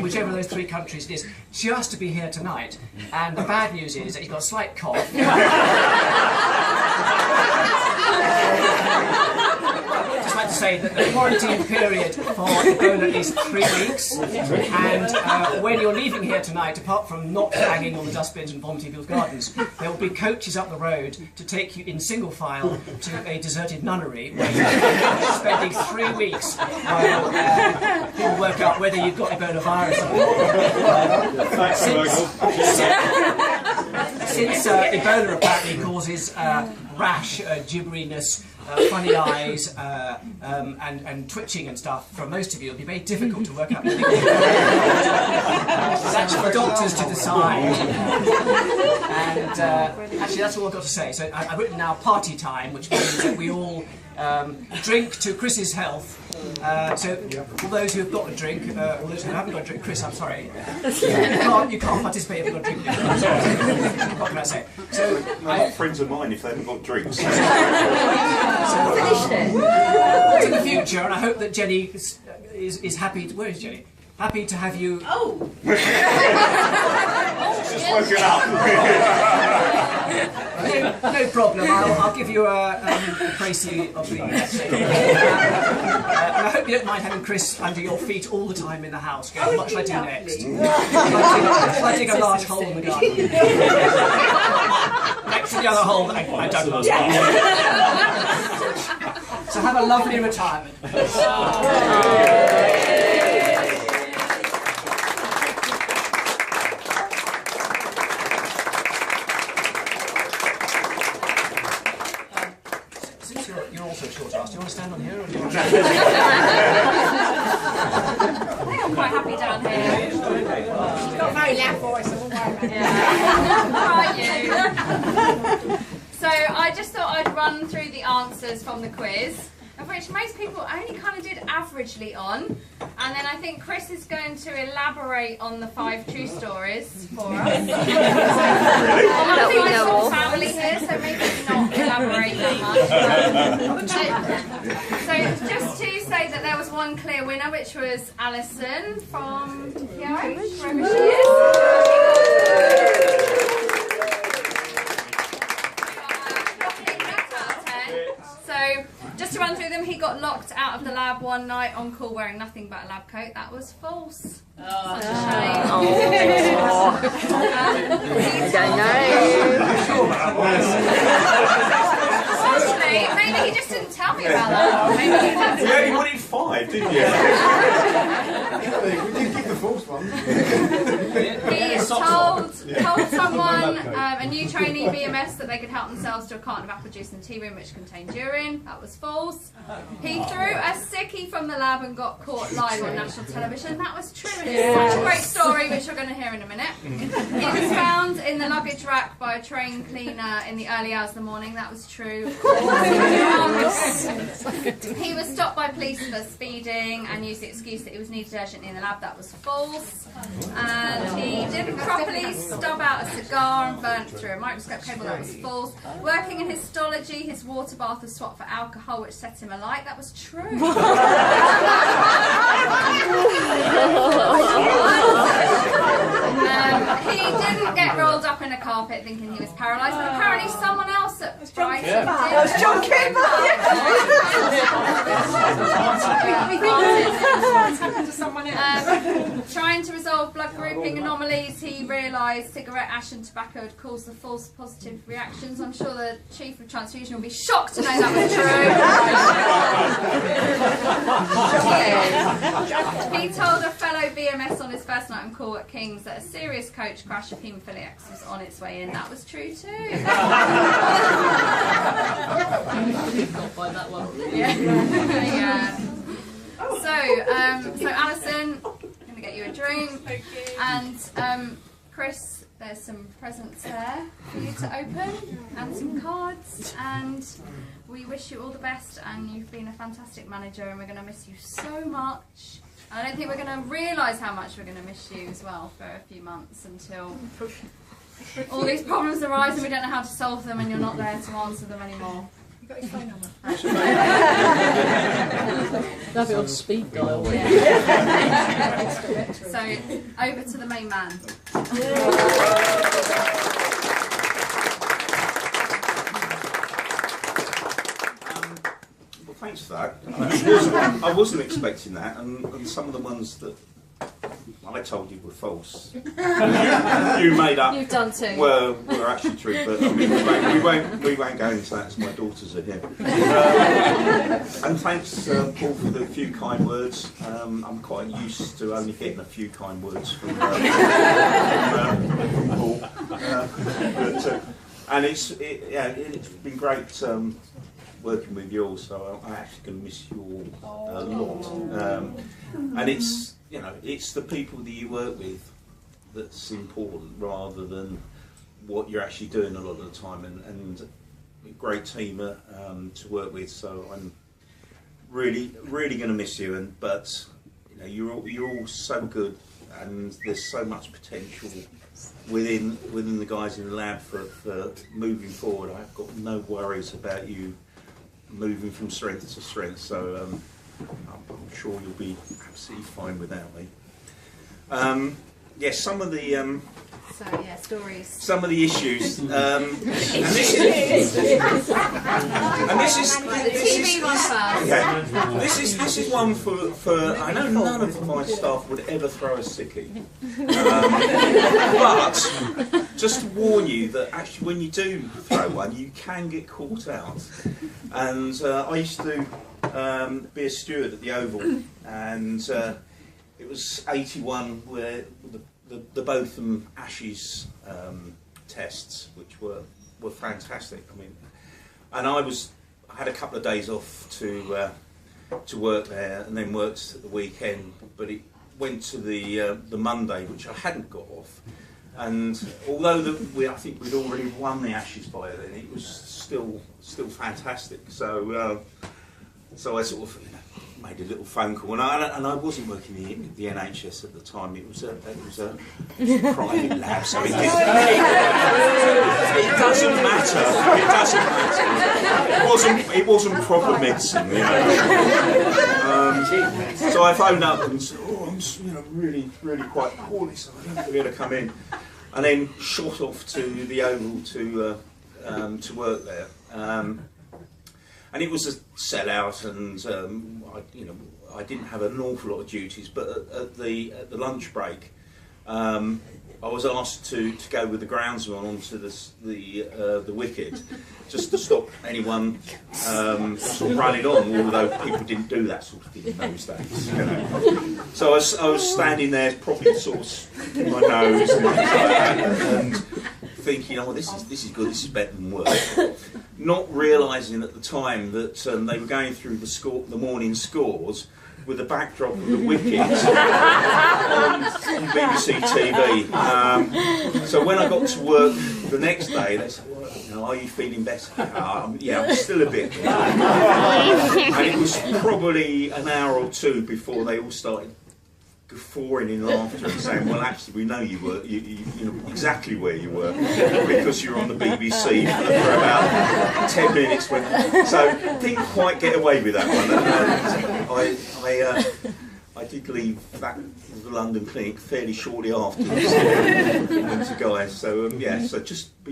whichever of those 3 countries it is, just to be here tonight. And the bad news is that he's got a slight cough. Just like to say that the quarantine period for Ebola is 3 weeks, and when you're leaving here tonight, apart from not banging on the dustbins and vomiting people's gardens, there will be coaches up the road to take you in single file to a deserted nunnery where you're spending 3 weeks while people work out whether you've got Ebola virus or not. Since Ebola apparently causes rash, gibberiness, funny eyes, and twitching and stuff, for most of you, it'll be very difficult to work out anything. That's for doctors to decide. And actually, that's all I've got to say. So I've written now party time, which means that we all drink to Chris's health. So for those who have got a drink, or those who haven't got a drink, Chris, I'm sorry, you can't participate if you've got a drink. What can I say? So friends of mine if they haven't got drinks. So, in the future, and I hope that Jenny is happy. Where is Jenny? Happy to have you. Oh. Just woken up. No problem. I'll give you a précis of the. And I hope you don't mind having Chris under your feet all the time in the house. Going, what shall I do next? Shall I dig a large hole in the garden? Next to the other hole that I dug last night. So have a lovely retirement. You're also short ass. Do you want to stand on here? Or do you want to... I think I'm quite happy down here. You've got a very loud voice, so we'll worry about it. Yeah. So I just thought I'd run through the answers from the quiz, of which most people only kind of did averagely on. And then I think Chris is going to elaborate on the 5 true stories for us. That we know of. Family here, so maybe not elaborate that much. So just to say that there was one clear winner, which was Alison from PRH, wherever she is. So, just to run through them, he got locked out of the lab one night on call wearing nothing but a lab coat. That was false. Such a shame. Actually, maybe he just didn't tell me about that. Maybe he did. You only wanted 5, didn't you? We did give the false one. He told someone, a new trainee BMS, that they could help themselves to a carton of apple juice in the tea room which contained urine. That was false. He threw a sickie from the lab and got caught live on national television. That was true, and it's such a great story, which you're going to hear in a minute. He was found in the luggage rack by a train cleaner in the early hours of the morning. That was true. He was stopped by police for speeding and used the excuse that he was needed urgently in the lab. That was false. And he didn't properly stub out a cigar and burnt through a microscope cable. That was false. Working in histology, his water bath was swapped for alcohol, which set him alight. That was true. He didn't get rolled up in a carpet thinking he was paralysed, but apparently someone else at Brighton did. That was John Trying to resolve blood grouping anomalies, he realised cigarette ash and tobacco had caused the false positive reactions. I'm sure the chief of transfusion will be shocked to know that was true. He told a fellow BMS on his first night on call at King's that a serious coach crash of haemophilia X was on its way in. That was true too. Got by that one. Yeah. So Alison, I'm going to get you a drink. And Chris, there's some presents there for you to open and some cards. And we wish you all the best. And you've been a fantastic manager, and we're going to miss you so much. And I don't think we're going to realise how much we're going to miss you as well for a few months until all these problems arise and we don't know how to solve them, and you're not there to answer them anymore. Got his phone number. Have it on speed dial. So over to the main man. Well, thanks for that. I wasn't expecting that, and some of the ones that I told you were false. You made up. You've done too. Were actually true, but I mean, we won't go into that as my daughters are here. And thanks, Paul, for the few kind words. I'm quite used to only getting a few kind words from Paul. And it's been great working with you all. So I'm actually going to miss you all a lot. And it's the people that you work with that's important rather than what you're actually doing a lot of the time, and a great team to work with. So I'm really going to miss you. But you're all so good, and there's so much potential within the guys in the lab for moving forward. I've got no worries about you moving from strength to strength. So I'm sure you'll be absolutely fine without me. Yes, some of the stories. some of the issues, and this is one for I know none of my staff would ever throw a sickie, but just to warn you that actually when you do throw one, you can get caught out. And I used to be a steward at the Oval, and it was 81 where the Botham Ashes tests, which were fantastic. I mean, and I had a couple of days off to work there, and then worked at the weekend. But it went to the Monday, which I hadn't got off. And although I think we'd already won the Ashes by then, it was still fantastic. So I sort of made a little phone call, and I wasn't working in the NHS at the time. It was a private lab, so it doesn't matter. It doesn't matter. It wasn't proper medicine, So I phoned up and said, "Oh, I'm really quite poorly, so I don't really come in." And then shot off to the Oval to work there. And it was a sellout, and I didn't have an awful lot of duties. But at the lunch break, I was asked to go with the groundsman onto the wicket, just to stop anyone sort of running on. Although people didn't do that sort of thing in those days, So I was standing there, probably sort of in my nose and thinking, "Oh, this is good. This is better than work." Not realising at the time that they were going through the morning scores with the backdrop of the wicket on BBC TV. So when I got to work the next day, they said, "Well, are you feeling better?" Yeah, I'm still a bit. And it was probably an hour or two before they all started guffawing in laughter and saying, "Well, actually, we know you were, you know exactly where you were because you were on the BBC for about 10 minutes." So didn't quite get away with that one. I did leave the London clinic fairly shortly afterwards to Guy. So so just be